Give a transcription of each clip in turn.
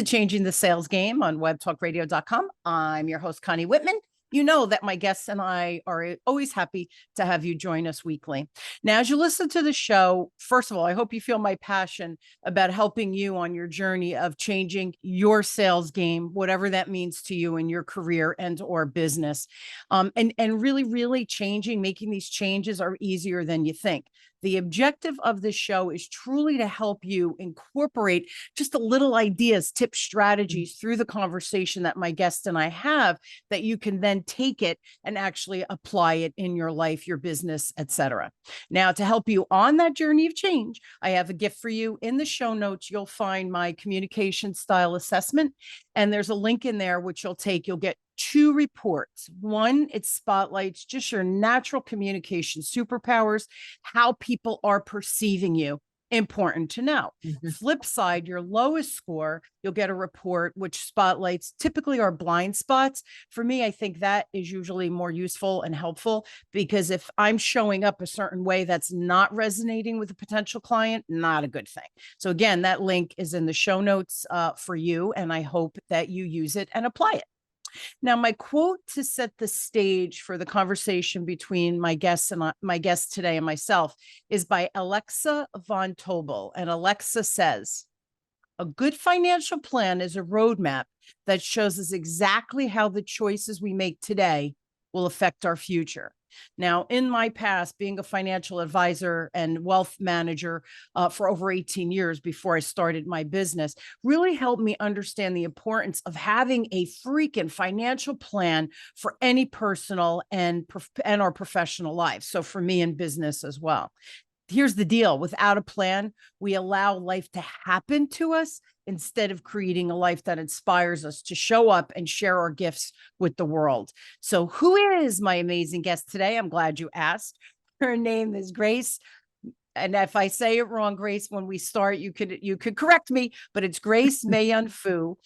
Changing the Sales Game on webtalkradio.com. I'm your host, Connie Whitman. You know that my guests and I are always happy to have you join us weekly. Now, as you listen to the show, first of all, I hope you feel my passion about helping you on your journey of changing your sales game, whatever that means to you in your career and or business. And really changing, making these changes are easier than you think. The objective of this show is truly to help you incorporate just a little ideas, tips, strategies through the conversation that my guest and I have, that you can then take it and actually apply it in your life, your business, etc. Now, to help you on that journey of change, I have a gift for you. In the show notes, you'll find my communication style assessment, and there's a link in there which you'll get 2 reports. One, it spotlights just your natural communication superpowers, how people are perceiving you. Important to know. Flip side, your lowest score, you'll get a report which spotlights typically our blind spots. For me, I think that is usually more useful and helpful, because if I'm showing up a certain way that's not resonating with a potential client, not a good thing. So again, that link is in the show notes for you, and I hope that you use it and apply it. Now, my quote to set the stage for the conversation between my guest today and myself is by Alexa von Tobel. And Alexa says, "A good financial plan is a roadmap that shows us exactly how the choices we make today will affect our future." Now, in my past, being a financial advisor and wealth manager for over 18 years before I started my business, really helped me understand the importance of having a freaking financial plan for any personal and our professional life. So for me in business as well. Here's the deal. Without a plan, we allow life to happen to us instead of creating a life that inspires us to show up and share our gifts with the world. So who is my amazing guest today? I'm glad you asked. Her name is Grace. And if I say it wrong, Grace, when we start, you could correct me, but it's Grace Mei Yen Foo.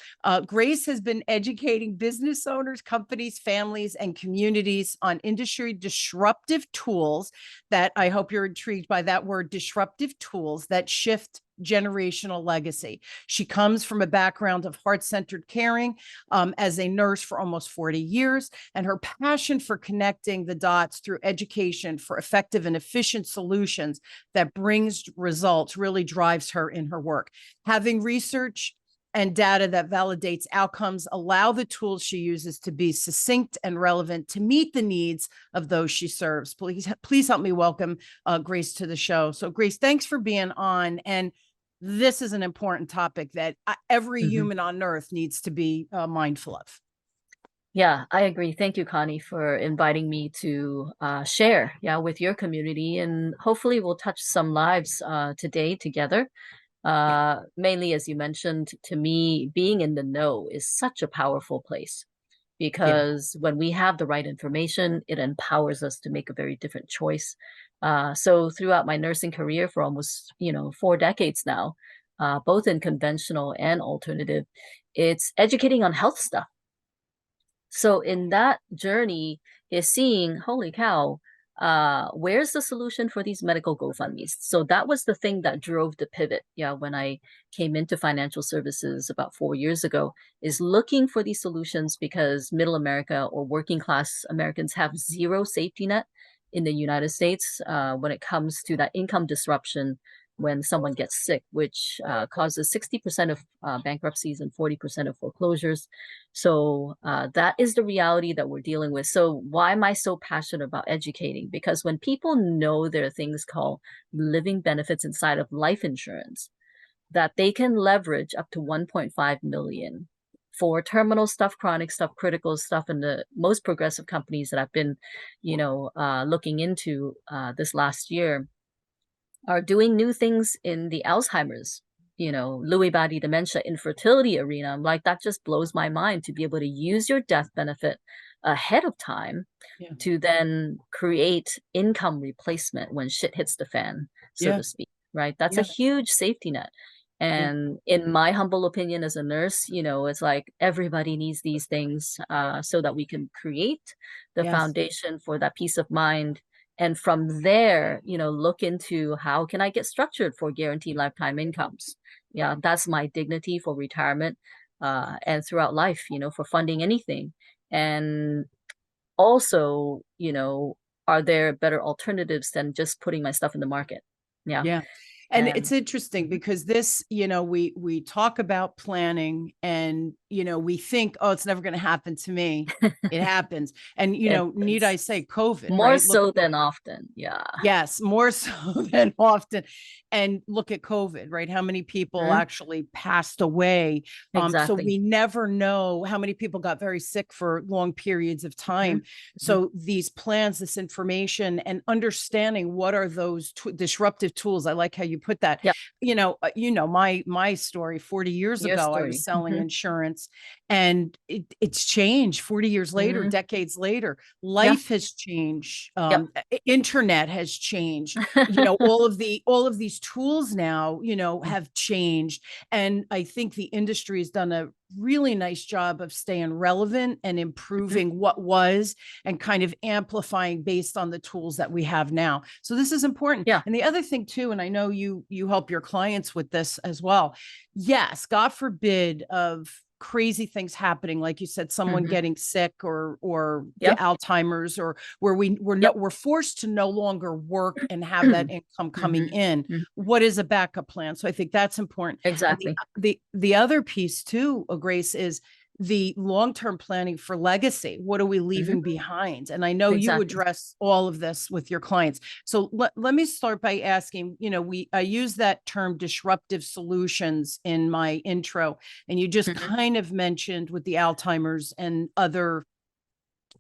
Grace has been educating business owners, companies, families, and communities on industry disruptive tools that, I hope you're intrigued by that word, disruptive tools that shift generational legacy. She comes from a background of heart-centered caring as a nurse for almost 40 years, and her passion for connecting the dots through education for effective and efficient solutions that brings results really drives her in her work. Having research and data that validates outcomes allow the tools she uses to be succinct and relevant to meet the needs of those she serves. Please help me welcome Grace to the show. So Grace, thanks for being on. And this is an important topic that every human on earth needs to be mindful of. Yeah, I agree. Thank you, Connie, for inviting me to share with your community. And hopefully we'll touch some lives today together. Mainly, as you mentioned, to me, being in the know is such a powerful place, because when we have the right information, it empowers us to make a very different choice. So throughout my nursing career for almost 4 decades now, both in conventional and alternative, it's educating on health stuff. So in that journey is seeing, holy cow, where's the solution for these medical GoFundMes? So that was the thing that drove the pivot. When I came into financial services about 4 years ago, is looking for these solutions, because middle America or working class Americans have zero safety net in the United States when it comes to that income disruption when someone gets sick, which causes 60% of bankruptcies and 40% of foreclosures. So that is the reality that we're dealing with. So why am I so passionate about educating? Because when people know there are things called living benefits inside of life insurance that they can leverage up to 1.5 million for terminal stuff, chronic stuff, critical stuff, and the most progressive companies that I've been, looking into this last year are doing new things in the Alzheimer's, Lewy body dementia, infertility arena. I'm like, that just blows my mind, to be able to use your death benefit ahead of time to then create income replacement when shit hits the fan, so to speak, right? That's a huge safety net. And in my humble opinion as a nurse, it's like everybody needs these things so that we can create the foundation for that peace of mind. And from there, look into how can I get structured for guaranteed lifetime incomes? Yeah, that's my dignity for retirement. and throughout life, for funding anything. And also, are there better alternatives than just putting my stuff in the market? Yeah. Yeah. And it's And interesting mhm. because this, we talk about planning and, we think, oh, it's never going to happen to me. It happens. And, It need I is say COVID, more right? Look so at what than often. Yeah. Yes, more so than often. And look at COVID, right? How many people Mhm. actually passed away? So Exactly. we never know how many people got very sick for long periods of Mhm. time. Mhm. So these plans, this information, and understanding what are those disruptive tools. I like how you put that. Yep. My story. 40 years Your ago, I was story. selling Mhm. insurance, and it's changed. 40 years later, Mhm. decades later, Yeah. life has changed. Yep. Internet has changed. All of these tools now, have changed. And I think the industry has done a really nice job of staying relevant and Mhm. improving what was and kind of amplifying based on the tools that we have now. So this is important. Yeah. And the other thing too, and I know you help your clients with this as well. Yes, God forbid of crazy things happening, like you said, someone Mhm. getting sick or Yeah. Alzheimer's, or where Yep. we're forced to no longer work and have that Mhm. income coming in. Mhm. What is a backup plan? So I think that's important. And Exactly. the other piece too, Grace, is the long-term planning for legacy. What are we Mhm. leaving behind? And I know you Exactly. address all of this with your clients. So let me start by asking, I use that term disruptive solutions in my intro, and you just Mhm. kind of mentioned with the Alzheimer's and other,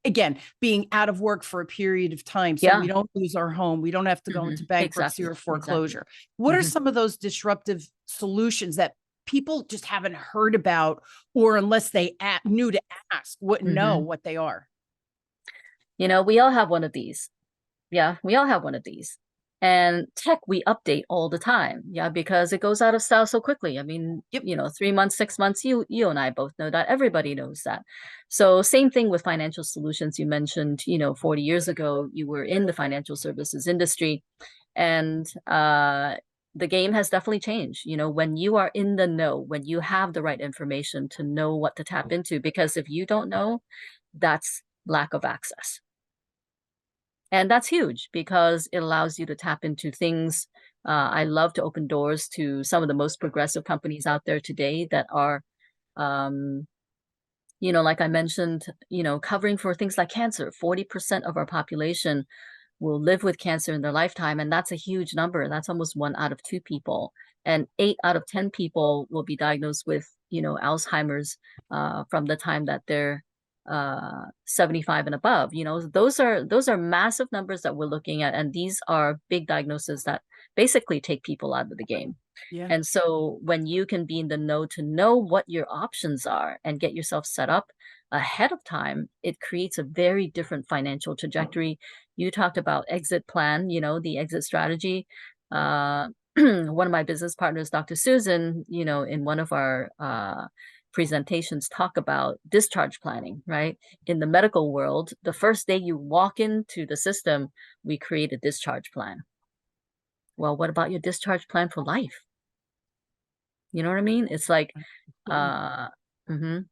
again, being out of work for a period of time so we Yeah. don't lose our home, we don't have to go into Mhm. bankruptcy Exactly. or Exactly. foreclosure. What are Mhm. some of those disruptive solutions that people just haven't heard about, or unless they knew to ask, wouldn't know Mhm. what they are? We all have one of these. Yeah, we all have one of these. And tech we update all the time. Yeah, because it goes out of style so quickly. I mean, Yep. 3 months, 6 months, you and I both know that. Everybody knows that. So same thing with financial solutions. You mentioned, 40 years ago, you were in the financial services industry, and the game has definitely changed. When you are in the know, when you have the right information to know what to tap into, because if you don't know, that's lack of access. And that's huge because it allows you to tap into things. I love to open doors to some of the most progressive companies out there today that are, um, like I mentioned, covering for things like cancer. 40% of our population will live with cancer in their lifetime, and that's a huge number. That's almost 1 out of 2 people. And 8 out of 10 people will be diagnosed with, Alzheimer's from the time that they're 75 and above. Those are massive numbers that we're looking at, and these are big diagnoses that basically take people out of the game. Yeah. And so when you can be in the know to know what your options are and get yourself set up ahead of time, it creates a very different financial trajectory. You talked about exit plan, the exit strategy. One of my business partners, Dr. Susan, in one of our presentations, talk about discharge planning, right? In the medical world, the first day you walk into the system, we create a discharge plan. Well, what about your discharge plan for life? You know what I mean? It's like, Absolutely. uh, mhm.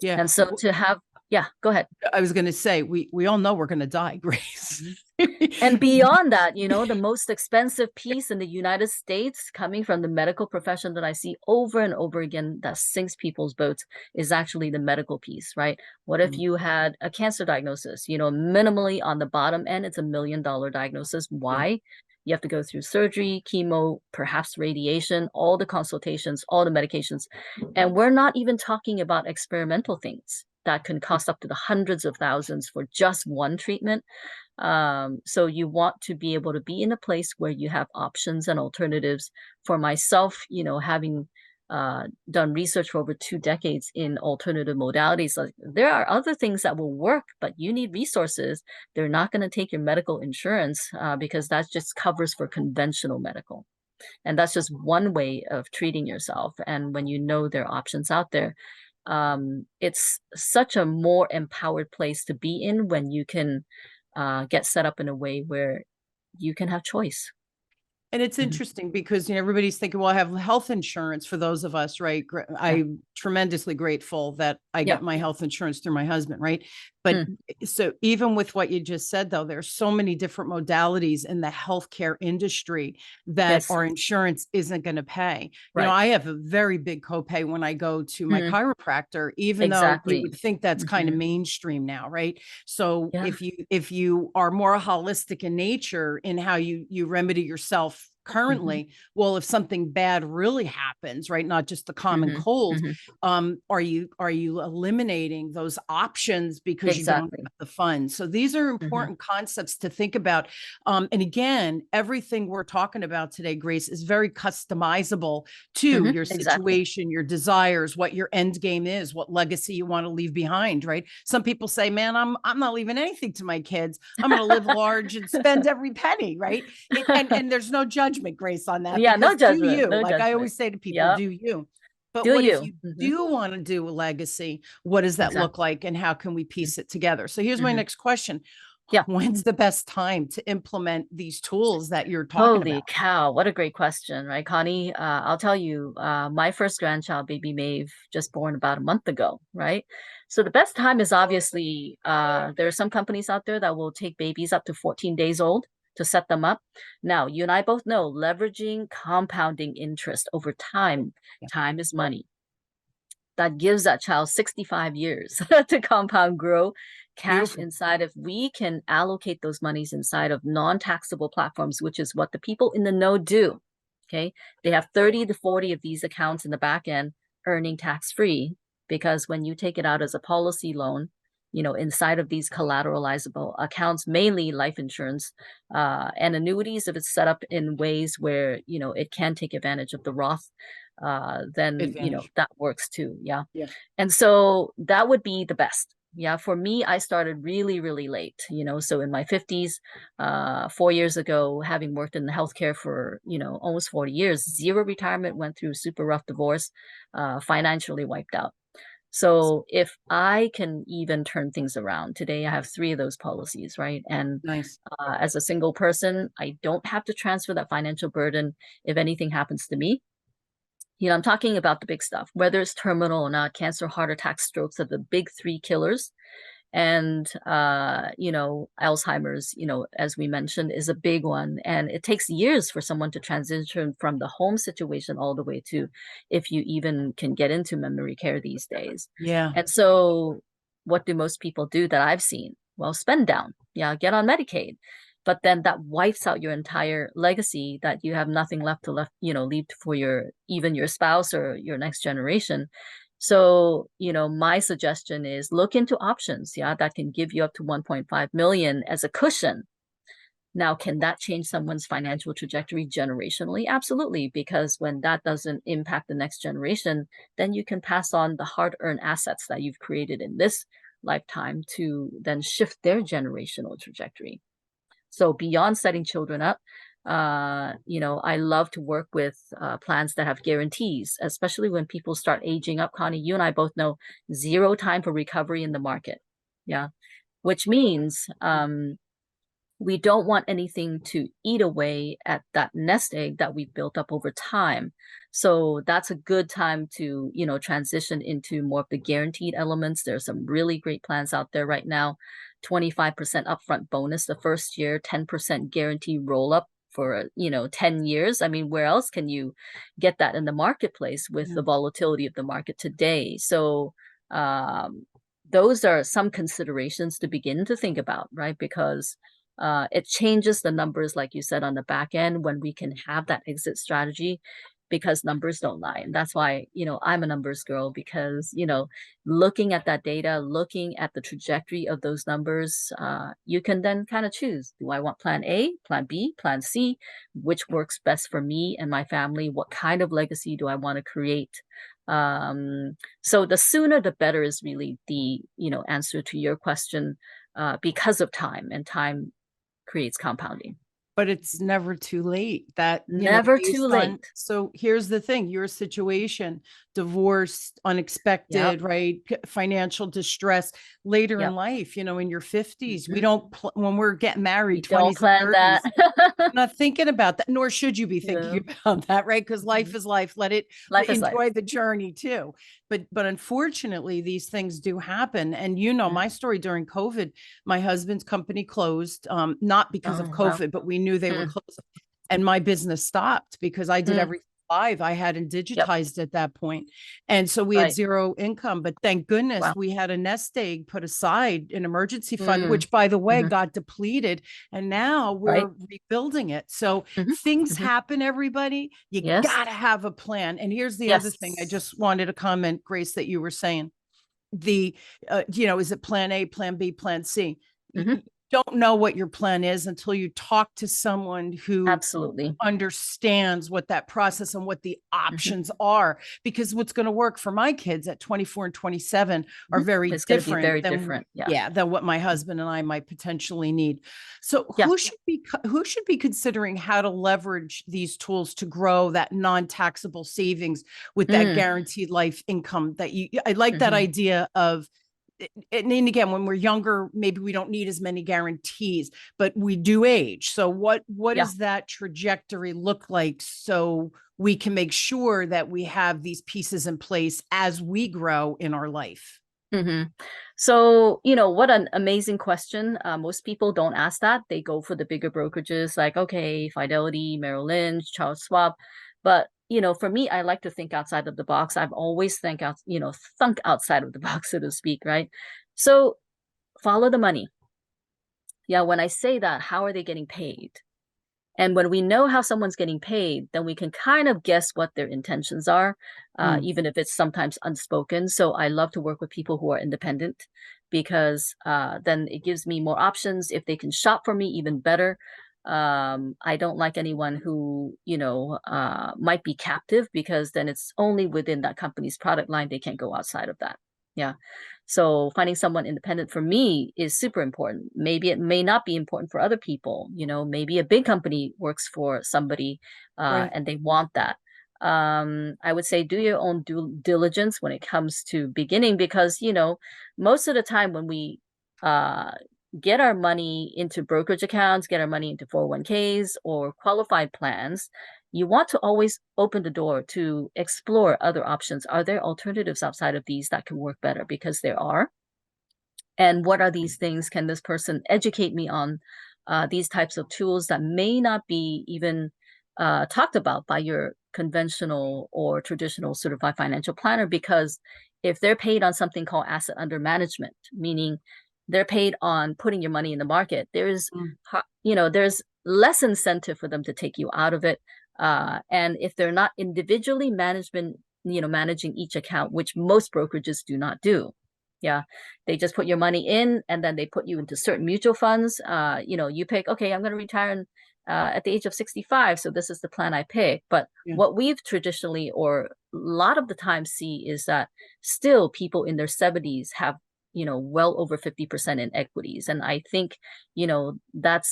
Yeah. And so to have, yeah, go ahead. I was going to say, we all know we're going to die, Grace. Mhm. And beyond that, the most expensive piece in the United States coming from the medical profession that I see over and over again that sinks people's boats is actually the medical piece, right? What if Mm, you had a cancer diagnosis? Minimally on the bottom end, it's $1 million diagnosis. yeah. Why? You have to go through surgery, chemo, perhaps radiation, all the consultations, all the medications. And we're not even talking about experimental things that can cost up to the hundreds of thousands for just one treatment. So you want to be able to be in a place where you have options and alternatives. For myself, having done research for over 2 decades in alternative modalities, like there are other things that will work, but you need resources. They're not going to take your medical insurance because that just covers for conventional medical. And that's just one way of treating yourself. And when you know there are options out there, it's such a more empowered place to be in when you can get set up in a way where you can have choice. And it's Mhm. interesting because, everybody's thinking, well, I have health insurance for those of us, right? Yeah. I'm tremendously grateful that I Yeah. get my health insurance through my husband, right? But Mm. so even with what you just said, though, there's so many different modalities in the healthcare industry that Yes. our insurance isn't going to pay. Right. I have a very big copay when I go to my Mhm. chiropractor, even though you Exactly. would think that's kind of Mhm. mainstream now, right? So Yeah. if you are more holistic in nature in how you remedy yourself Mhm. currently, well, if something bad really happens, right, not just the common Mhm. cold, Mhm. are you eliminating those options because you don't Exactly. have the funds? So these are Mhm. important concepts to think about. And again, everything we're talking about today, Grace, is very customizable to Mhm. your Exactly. situation, your desires, what your end game is, what legacy you want to leave behind, right? Some people say, man, I'm not leaving anything to my kids. I'm going to live large and spend every penny, right? And there's no judgment, Grace, on that, Yeah, no because do judgment, you. no Like I judgment. always say to people, Yep. do you. But Do what if you? you Mhm. do want to do a legacy? What does that look Exactly. like? And how can we piece it together? So here's my Mhm. next question. Yeah. When's the best time to implement these tools that you're talking Holy about? cow, what a great question, right, Connie? I'll tell you, my first grandchild, baby Maeve, just born about a month ago, right? So the best time is obviously, there are some companies out there that will take babies up to 14 days old to set them up. Now, you and I both know leveraging compounding interest over time, Yeah. time is money. That gives that child 65 years to compound grow cash Beautiful. inside. If we can allocate those monies inside of non-taxable platforms, which is what the people in the know do. Okay, they have 30 to 40 of these accounts in the back end earning tax free, because when you take it out as a policy loan, inside of these collateralizable accounts, mainly life insurance and annuities, if it's set up in ways where it can take advantage of the Roth, then Advantage. that works too. Yeah. Yeah. And so that would be the best. Yeah, for me, I started really, really late, so in my 50s, 4 years ago, having worked in the healthcare for, almost 40 years, zero retirement, went through super rough divorce, financially wiped out. So if I can even turn things around, today I have three of those policies, right? And Nice. as a single person, I don't have to transfer that financial burden if anything happens to me. I'm talking about the big stuff, whether it's terminal or not, cancer, heart attack, strokes are the big three killers. And, Alzheimer's, as we mentioned, is a big one. And it takes years for someone to transition from the home situation all the way to if you even can get into memory care these days. Yeah. And so what do most people do that I've seen? Well, spend down. Yeah, get on Medicaid. But then that wipes out your entire legacy, that you have nothing left to leave for even your spouse or your next generation. So, my suggestion is look into options, yeah, that can give you up to 1.5 million as a cushion. Now, can that change someone's financial trajectory generationally? Absolutely, because when that doesn't impact the next generation, then you can pass on the hard-earned assets that you've created in this lifetime to then shift their generational trajectory. So beyond setting children up, I love to work with plans that have guarantees, especially when people start aging up. Connie, you and I both know zero time for recovery in the market. Yeah. Which means we don't want anything to eat away at that nest egg that we've built up over time. So that's a good time to, transition into more of the guaranteed elements. There's some really great plans out there right now. 25% upfront bonus the first year, 10% guarantee roll up for, 10 years. I mean, where else can you get that in the marketplace with Yeah. the volatility of the market today? So, those are some considerations to begin to think about, right? Because it changes the numbers, like you said, on the back end when we can have that exit strategy, because numbers don't lie. And that's why, I'm a numbers girl, because, looking at that data, looking at the trajectory of those numbers, you can then kind of choose, do I want plan A, plan B, plan C, which works best for me and my family? What kind of legacy do I want to create? So the sooner the better is really the, answer to your question, because of time, and time creates compounding. But it's never too late. That, Never too based on, late. so here's the thing, your situation, divorce, Yep. unexpected, right? Financial distress later in Yep. life, in your 50s. We Hmm. don't, when we're getting We married, don't 20s and plan that. 30s, not thinking about that, nor should you be thinking Yeah. about that, right? Because life Mhm. is life. Life is life. Enjoy the journey too. But unfortunately, these things do happen. And Mhm. my story during COVID, my husband's company closed, not because of Oh, wow. COVID, but we knew they were Mm, closing. And my business stopped because I did mm, everything live. I hadn't yep. digitized at that point. And so we had Right. zero income. But thank goodness Wow. we had a nest egg put aside, an emergency fund, Mm, which by the way hmm. got depleted. And now Right. we're rebuilding it. So Hmm. things Hmm. happen, everybody. You Yes. got to have a plan. And here's the other thing I Yes. just wanted to comment, Grace, that you were saying. The, is it plan A, plan B, plan C? Hmm. You don't know what your plan is until you talk to someone who Absolutely. understands what that process and what the Hmm. options are, because what's going to work for my kids at 24 and 27 are Hmm. very It's going to be different very than, different. Yeah. yeah, than what my husband and I might potentially need. So Yeah. who should be considering how to leverage these tools to grow that non-taxable savings with that Mm, guaranteed life income that I like that hmm. idea of. And then again, when we're younger, maybe we don't need as many guarantees, but we do age. So what Yeah. does that trajectory look like so we can make sure that we have these pieces in place as we grow in our life? Hmm. So, what an amazing question. Most people don't ask that. They go for the bigger brokerages like, okay, Fidelity, Merrill Lynch, Charles Schwab. But, for me, I like to think outside of the box. I've always thunk outside of the box, so to speak, right? So follow the money. Yeah, when I say that, how are they getting paid? And when we know how someone's getting paid, then we can kind of guess what their intentions are, Mm, even if it's sometimes unspoken. So I love to work with people who are independent because then it gives me more options. If they can shop for me, even better. I don't like anyone who, might be captive because then it's only within that company's product line. They can't go outside of that. Yeah. So finding someone independent for me is super important. Maybe it may not be important for other people. Maybe a big company works for somebody right. and they want that. I would say do your own due diligence when it comes to beginning because, most of the time when we uh, get our money into brokerage accounts, get our money into 401ks or qualified plans, you want to always open the door to explore other options. Are there alternatives outside of these that can work better? Because there are. And what are these things? Can this person educate me on these types of tools that may not be even talked about by your conventional or traditional certified financial planner? Because if they're paid on something called asset under management, meaning they're paid on putting your money in the market, Mm, there's less incentive for them to take you out of it. And if they're not individually managing each account, which most brokerages do not do. Yeah, they just put your money in and then they put you into certain mutual funds. You pick, okay, I'm going to retire at the age of 65. So this is the plan I pick. But yeah. what we've traditionally or a lot of the time see is that still people in their 70s have, well over 50% in equities. And I think, that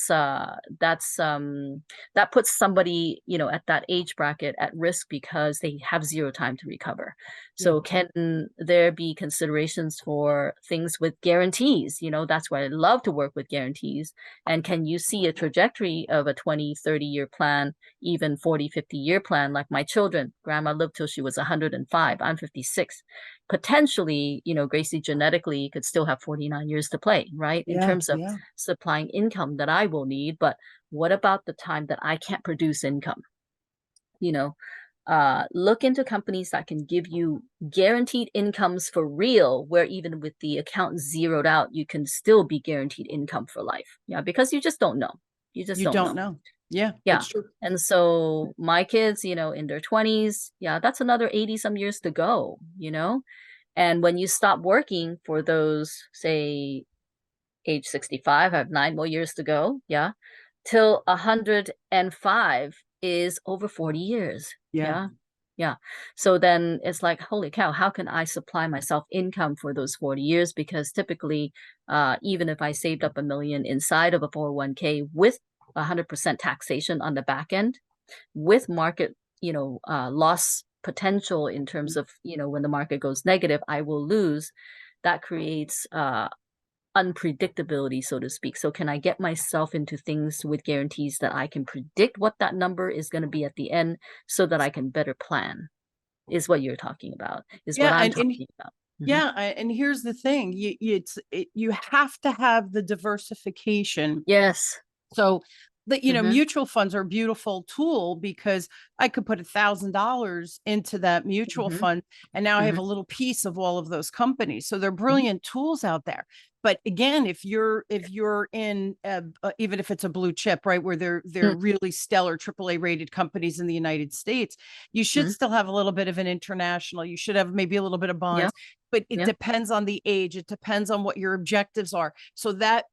puts somebody, at that age bracket at risk because they have zero time to recover. Yeah. So can there be considerations for things with guarantees? That's why I love to work with guarantees. And can you see a trajectory of a 20, 30-year plan, even 40, 50-year plan? Like my children, grandma lived till she was 105. I'm 56. Potentially, Gracie genetically could still have 49 years to play, right? In Yeah. terms of Yeah. supplying income that I will need. But what about the time that I can't produce income? You know, look into companies that can give you guaranteed incomes for real, where even with the account zeroed out, you can still be guaranteed income for life. Yeah, because you just don't know. You just You don't don't know. know. Yeah, Yeah. it's true. And so my kids, in their 20s, yeah, that's another 80 some years to go. And when you stop working for those, say, age 65, I have 9 more years to go. Yeah. Till 105 is over 40 years. Yeah. Yeah. Yeah. So then it's like, holy cow, how can I supply myself income for those 40 years? Because typically, even if I saved up 1 million inside of a 401k with 100% taxation on the back end with market, loss potential in terms of, when the market goes negative, I will lose. That creates unpredictability, so to speak. So can I get myself into things with guarantees that I can predict what that number is going to be at the end so that I can better plan, is what you're talking about, is what Yeah, I'm and talking about. yeah, and here's the thing: you have to have the diversification. Yes. So that, Hmm. mutual funds are a beautiful tool because I could put $1,000 into that mutual Hmm. fund, and now I have Hmm. a little piece of all of those companies. So they're Hmm. brilliant tools out there. But again, if you're in even if it's a blue chip, right, where they're really stellar AAA rated companies in the United States, you should Hmm. still have a little bit of an international. You should have maybe a little bit of Yeah. bonds, but it Yeah. depends on the age. It depends on what your objectives are. So that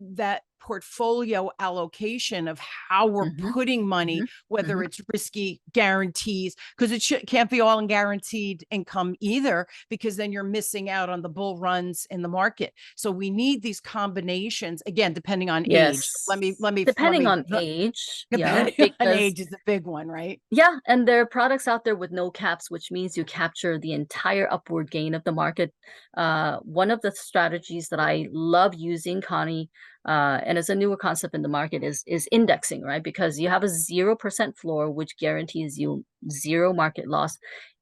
portfolio allocation of how we're Hmm. putting money, Hmm. whether Hmm. it's risky guarantees, because can't be all in guaranteed income either, because then you're missing out on the bull runs in the market. So we need these combinations, again, depending on age. Yes. Let Depending me on age, yeah, depending on because age is a big one, right? yeah, and there are products out there with no caps, which means you capture the entire upward gain of the market. One of the strategies that I love using, Connie, and it's a newer concept in the market, is indexing, right? Because you have a 0% floor, which guarantees you zero market loss.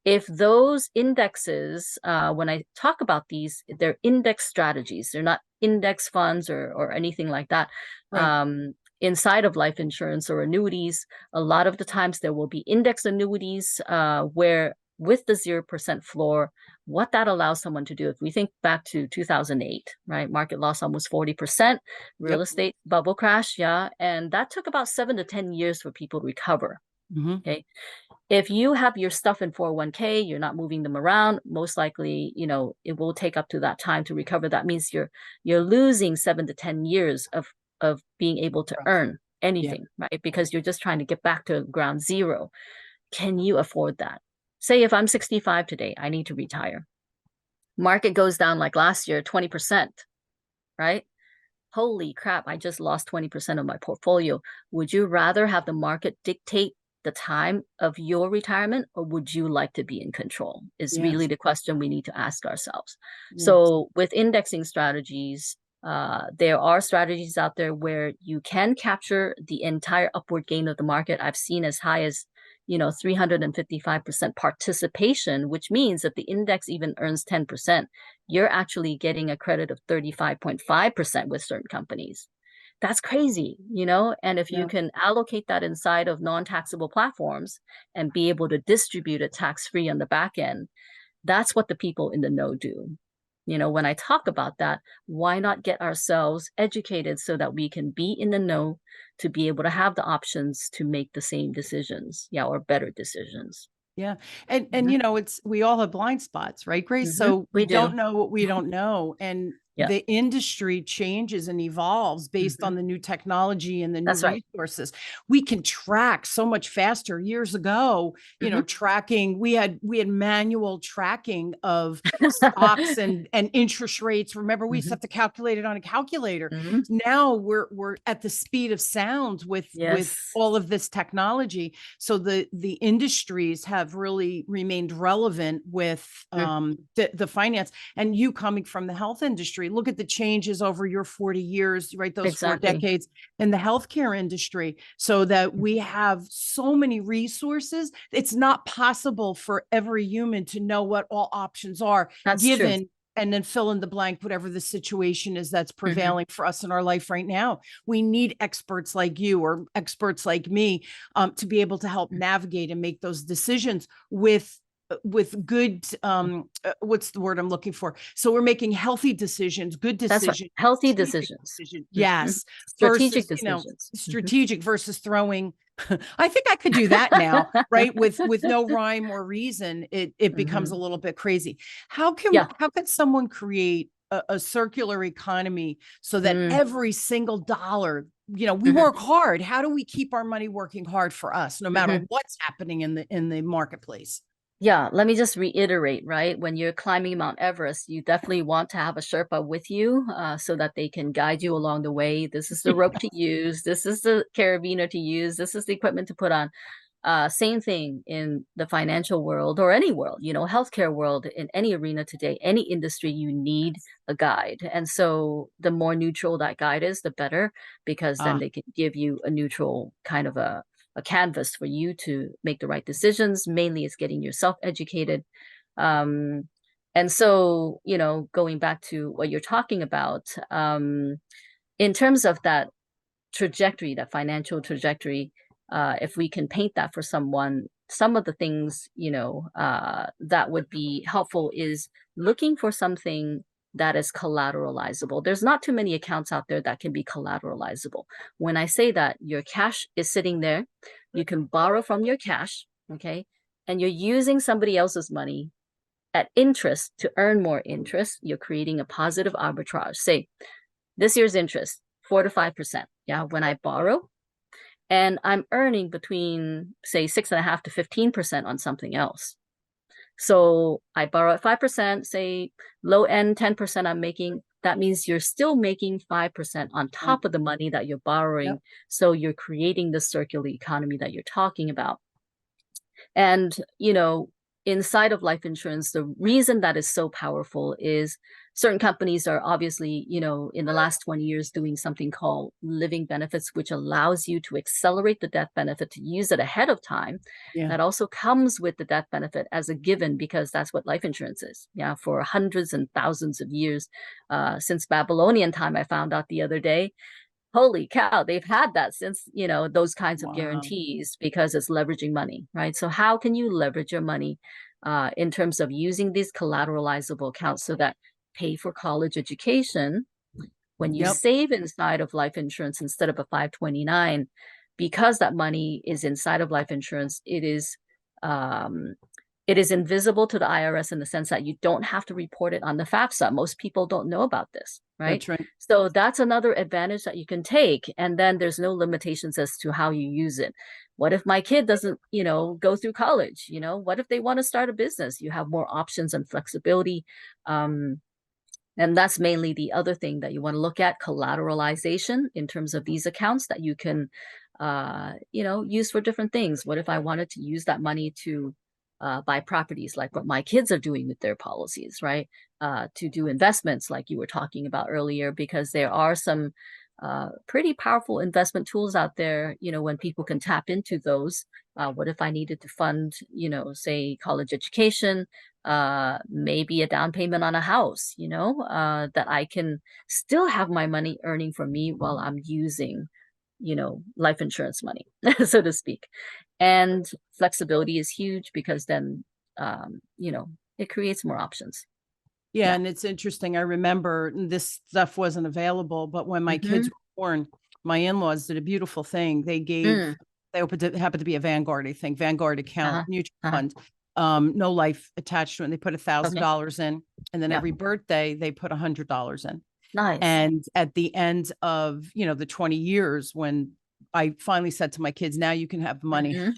If those indexes, when I talk about these, they're index strategies. They're not index funds or anything like that. Right. Inside of life insurance or annuities, a lot of the times there will be index annuities where with the 0% floor, what that allows someone to do, if we think back to 2008, right? Market loss almost 40%, real Yep. estate bubble crash, yeah. And that took about 7 to 10 years for people to recover. Mm-hmm. Okay. If you have your stuff in 401k, you're not moving them around, most likely, it will take up to that time to recover. That means you're losing 7 to 10 years of being able to earn Yeah. anything, right? Because you're just trying to get back to ground zero. Can you afford that? Say if I'm 65 today, I need to retire. Market goes down like last year, 20%, right? Holy crap, I just lost 20% of my portfolio. Would you rather have the market dictate the time of your retirement, or would you like to be in control? Is really Yes. the question we need to ask ourselves. Yes. So with indexing strategies, there are strategies out there where you can capture the entire upward gain of the market. I've seen as high as 355% participation, which means if the index even earns 10%, you're actually getting a credit of 35.5% with certain companies. That's crazy, And if you Yeah. can allocate that inside of non-taxable platforms and be able to distribute it tax-free on the back end, that's what the people in the know do. When I talk about that, why not get ourselves educated so that we can be in the know to be able to have the options to make the same decisions, yeah, or better decisions. Yeah. And Hmm. it's we all have blind spots, right, Grace? So we We do. don't know what we don't know. And Yeah. the industry changes and evolves based Hmm. on the new technology and the new That's right. resources. We can track so much faster. Years ago, Hmm. tracking, we had manual tracking of stocks and interest rates. Remember, we used to Hmm. have to calculate it on a calculator. Hmm. Now we're at the speed of sound with Yes. all of this technology. So the industries have really remained relevant with Mm. the finance. And you coming from the health industry, look at the changes over your 40 years, right? Those four Exactly. decades in the healthcare industry, so that Mhm. we have so many resources. It's not possible for every human to know what all options are That's true. given, and then fill in the blank, whatever the situation is that's Hmm. prevailing for us in our life right now. We need experts like you or experts like me to be able to help navigate and make those decisions with good what's the word I'm looking for? So we're making healthy decisions, good That's right. decisions, Healthy strategic decisions. decision. Hmm. Yes. Strategic Versus, decisions. Hmm. strategic versus throwing. I think I could do that now, right? With no rhyme or reason, it becomes a Hmm. little bit crazy. Yeah. How could someone create a circular economy so that Mm. every single dollar, we Hmm. work hard? How do we keep our money working hard for us no matter Hmm. what's happening in the marketplace? Yeah, let me just reiterate, right? When you're climbing Mount Everest, you definitely want to have a Sherpa with you so that they can guide you along the way. This is the rope to use. This is the carabiner to use. This is the equipment to put on. Same thing in the financial world or any world, healthcare world, in any arena today, any industry, you need a guide. And so the more neutral that guide is, the better, because then Ah, they can give you a neutral kind of a canvas for you to make the right decisions. Mainly it's getting yourself educated. Um, and so, going back to what you're talking about, in terms of that trajectory, that financial trajectory, if we can paint that for someone, some of the things, that would be helpful is looking for something that is collateralizable. There's not too many accounts out there that can be collateralizable. When I say that, your cash is sitting there, you can borrow from your cash, okay? And you're using somebody else's money at interest to earn more interest. You're creating a positive arbitrage. Say, this year's interest, 4 to 5%. Yeah, when I borrow, and I'm earning between, say, 6.5 to 15% on something else. So I borrow at 5%, say low end 10% I'm making. That means you're still making 5% on right. top of the money that you're borrowing. Yep. So you're creating the circular economy that you're talking about. And, inside of life insurance, the reason that is so powerful is certain companies are obviously, in the last 20 years doing something called living benefits, which allows you to accelerate the death benefit to use it ahead of time. Yeah. That also comes with the death benefit as a given, because that's what life insurance is. Yeah, for hundreds and thousands of years, since Babylonian time, I found out the other day. Holy cow, they've had that since, those kinds of Wow. guarantees, because it's leveraging money, right? So how can you leverage your money in terms of using these collateralizable accounts so that pay for college education? When you Yep. save inside of life insurance instead of a 529, because that money is inside of life insurance, um, it is invisible to the IRS in the sense that you don't have to report it on the FAFSA. Most people don't know about this, right? That's right. So that's another advantage that you can take. And then there's no limitations as to how you use it. What if my kid doesn't, go through college? What if they want to start a business? You have more options and flexibility. And that's mainly the other thing that you want to look at, collateralization in terms of these accounts that you can, use for different things. What if I wanted to use that money to buy properties, like what my kids are doing with their policies, right? To do investments, like you were talking about earlier, because there are some pretty powerful investment tools out there, when people can tap into those. What if I needed to fund, say college education, maybe a down payment on a house, that I can still have my money earning for me while I'm using, life insurance money, so to speak. And flexibility is huge, because then, it creates more options. Yeah. Yeah. And it's interesting. I remember this stuff wasn't available, but when my kids Mm-hmm. were born, my in-laws did a beautiful thing. Mm. They opened it, happened to be a Vanguard, I think, Vanguard account, Uh-huh. mutual Uh-huh. fund, no life attached to it. And they put Okay. $1,000 in, and then Yeah. every birthday they put $100 in. Nice. And at the end of, the 20 years, when I finally said to my kids, now you can have the money. Mm-hmm.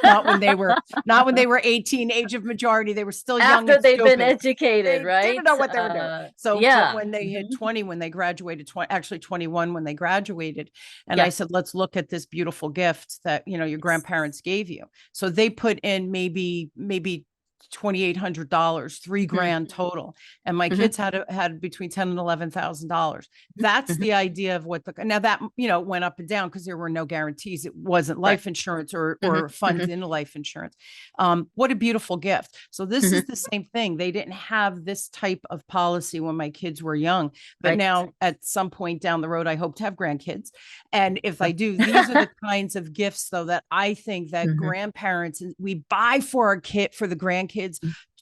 not when they were 18, age of majority. They were still young After and they've been stupid. educated, They didn't right? know what they were doing. So, but Yeah. when they hit Mm-hmm. 20, when they graduated, 20, actually 21, when they graduated, and I Yeah. said, let's look at this beautiful gift that, your Yes. grandparents gave you. So they put in maybe $2,800, 3 grand total. And my Mm-hmm. kids had between 10 and $11,000. That's Mm-hmm. the idea of what now that, went up and down because there were no guarantees. It wasn't Right. life insurance or, Mm-hmm. or funds Mm-hmm. into life insurance. What a beautiful gift. So this Mm-hmm. is the same thing. They didn't have this type of policy when my kids were young, but Right. now at some point down the road, I hope to have grandkids. And if I do, these are the kinds of gifts though, that I think that Mm-hmm. grandparents, we buy for our kid, for the grandkids,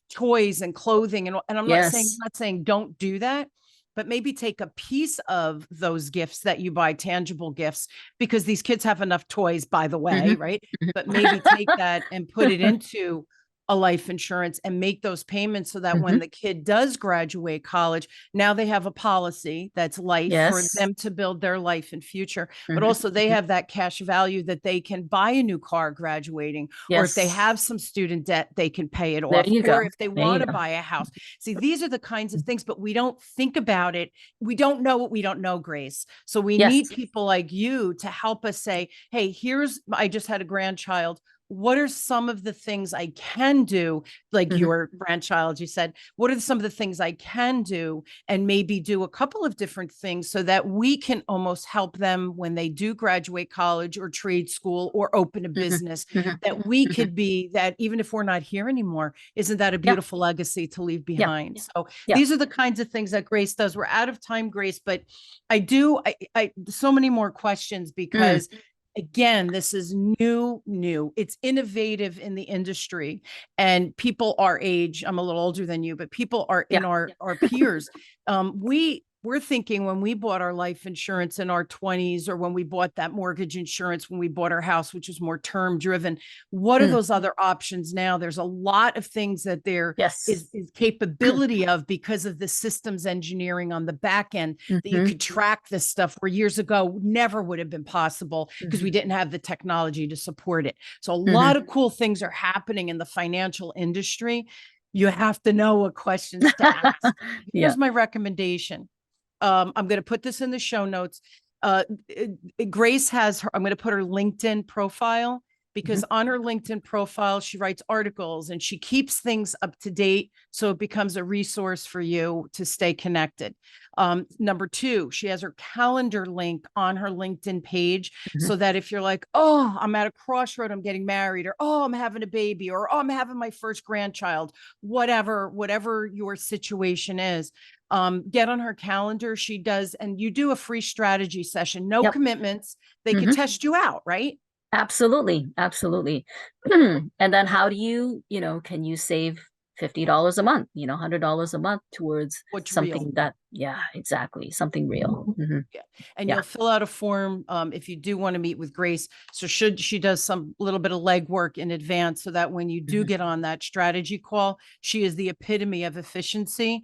toys and clothing. And I'm Yes. not saying don't do that, but maybe take a piece of those gifts that you buy, tangible gifts, because these kids have enough toys, by the way, Mm-hmm. right? But maybe take that and put it into a life insurance and make those payments so that when Mhm. the kid does graduate college, now they have a policy that's life for Yes. them to build their life and future, but Mhm. also they Mhm. have that cash value that they can buy a new car graduating, or if they Yes. have some student debt, they can pay it There off, you or go. if they There you want to go. buy a house. See, these are the kinds of things, but we don't think about it. We don't know what we don't know, Grace. So we Yes. need people like you to help us say, hey, I just had a grandchild. What are some of the things I can do? Like Mhm. your grandchild, you said, what are some of the things I can do? And maybe do a couple of different things so that we can almost help them when they do graduate college or trade school or open a Mhm. business, Mhm. that we Mhm. could be that even if we're not here anymore, isn't that a Yeah. beautiful legacy to leave Yeah. behind? So Yeah. these are the kinds of things that Grace does. We're out of time, Grace, but I so many more questions Mm. because again, this is new. It's innovative in the industry, and people our age, I'm a little older than you, but people are in Yeah. our peers. We're thinking when we bought our life insurance in our 20s, or when we bought that mortgage insurance, when we bought our house, which was more term driven, what are Mm. those other options now? There's a lot of things that there Yes. is capability of because of the systems engineering on the back end, that you Mhm. could track this stuff where years ago never would have been possible because we Mhm. didn't have the technology to support it. So a lot Mhm. of cool things are happening in the financial industry. You have to know what questions to ask. Yeah. Here's my recommendation. I'm going to put this in the show notes. Uh, Grace has her, I'm going to put her LinkedIn profile, because Mhm. on her LinkedIn profile, she writes articles and she keeps things up to date. So it becomes a resource for you to stay connected. Number two, she has her calendar link on her LinkedIn page Mhm. so that if you're like, oh, I'm at a crossroad, I'm getting married, or oh, I'm having a baby, or oh, I'm having my first grandchild, whatever your situation is, get on her calendar. She does, and you do a free strategy session, no Yep. commitments. They could Mhm. test you out, right? Absolutely. Absolutely. And then how do can you save $50 a month, $100 a month towards What's real. something that, yeah, exactly, something real. Yeah. And Yeah. you'll fill out a form if you do want to meet with Grace. So she does some little bit of legwork in advance so that when you do Mhm. get on that strategy call, she is the epitome of efficiency.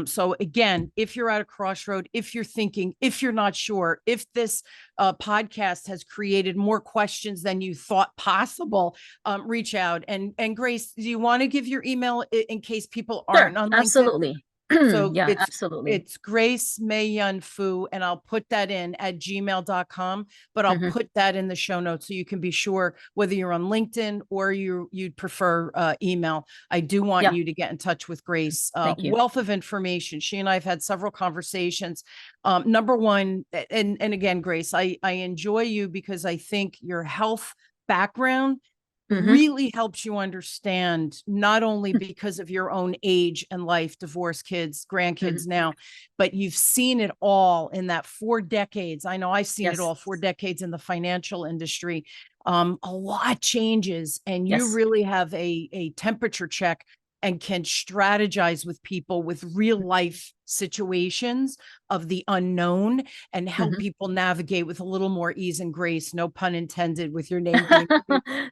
So again, if you're at a crossroad, if you're thinking, if you're not sure, if this podcast has created more questions than you thought possible, reach out. And Grace, do you want to give your email in case people Sure. aren't on LinkedIn? Absolutely. So Yeah, absolutely. it's Grace Mei Yen Foo, and I'll put that in at gmail.com, but I'll Mhm. put that in the show notes so you can be sure whether you're on LinkedIn or you'd prefer email. I do want Yeah. you to get in touch with Grace. Thank you. Wealth of information. She and I have had several conversations. Number one, and again, Grace, I enjoy you because I think your health background Mhm. really helps you understand, not only because of your own age and life, divorce, kids, Mhm. grandkids now, but you've seen it all in that 4 decades. I know I've seen it Yes. all, 4 decades in the financial industry. A lot changes, and you Yes. really have a temperature check and can strategize with people with real life situations of the unknown and help Mhm. people navigate with a little more ease and grace, no pun intended, with your name being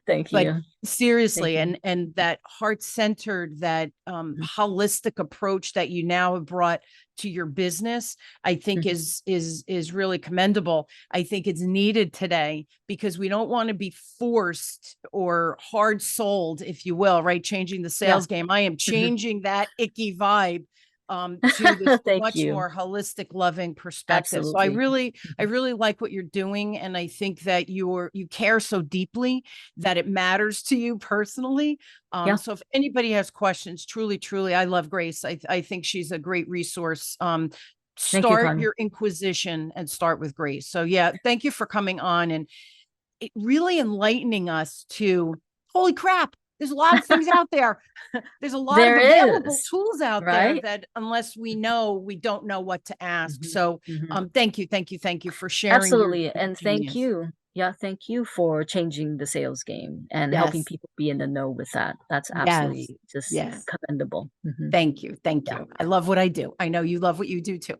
Thank but you. Thank seriously, you. and that heart-centered, that Mhm. holistic approach that you now have brought to your business, I think Mhm. is really commendable. I think it's needed today because we don't want to be forced or hard sold, if you will, right? Changing the Yeah. sales game. I am Mhm. changing that icky vibe to this Thank much you. more holistic, loving perspective. So Absolutely. I Mhm. really like what you're doing, and I think that you care so deeply that it matters to you personally. Yeah. So if anybody has questions, truly, I love Grace. I think she's a great resource. Thank you, Start Connie. your inquisition and start with Grace. So yeah, thank you for coming on and it really enlightening us to, holy crap, there's a lot of things out there. There's a lot of There available is, tools out there right? that unless we know, we don't know what to ask. Mhm. So Mhm. thank you for sharing your Absolutely. And thank genius. you. Yeah, thank you for changing the sales game and helping Yes. people be in the know with that. That's Yes. absolutely just Yes. commendable. Thank you. Thank Yeah. you. I love what I do. I know you love what you do too.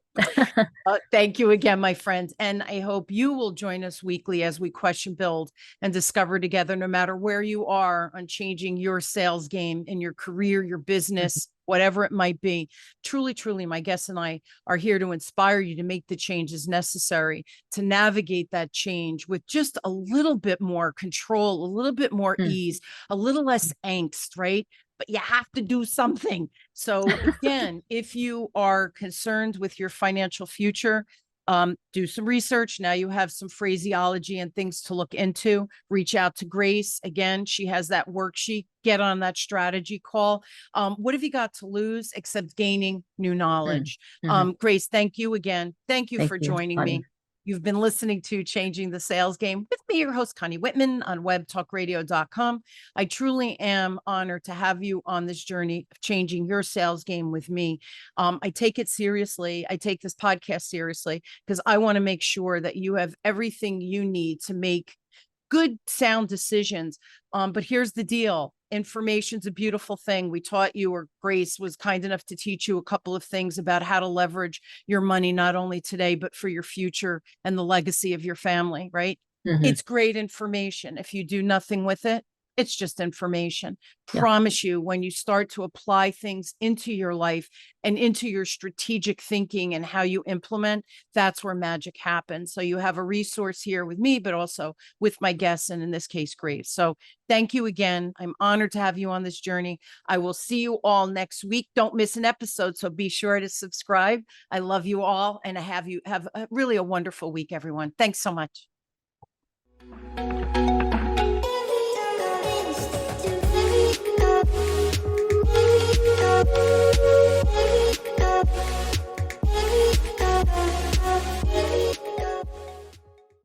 Thank you again, my friends. And I hope you will join us weekly as we question, build, and discover together, no matter where you are on changing your sales game in your career, your Mhm. business, whatever it might be. Truly, truly, my guests and I are here to inspire you to make the changes necessary to navigate that change with just a little bit more control, a little bit more Mm. ease, a little less angst, right? But you have to do something. So again, if you are concerned with your financial future, do some research. Now you have some phraseology and things to look into. Reach out to Grace. Again, she has that worksheet. Get on that strategy call. What have you got to lose except gaining new Mm. knowledge? Mhm. Grace, thank you again. Thank you Thank for you, joining Connie. me. You've been listening to Changing the Sales Game with me, your host, Connie Whitman, on webtalkradio.com. I truly am honored to have you on this journey of changing your sales game with me. I take it seriously. I take this podcast seriously because I want to make sure that you have everything you need to make good, sound decisions. But here's the deal. Information's a beautiful thing. We taught you, or Grace was kind enough to teach you a couple of things about how to leverage your money, not only today, but for your future and the legacy of your family, right? Mhm. It's great information. If you do nothing with it, it's just information. Yeah. Promise you, when you start to apply things into your life and into your strategic thinking and how you implement, that's where magic happens. So you have a resource here with me, but also with my guests, and in this case, Grace. So thank you again. I'm honored to have you on this journey. I will see you all next week. Don't miss an episode, so be sure to subscribe. I love you all, and I have you have really a wonderful week, everyone. Thanks so much.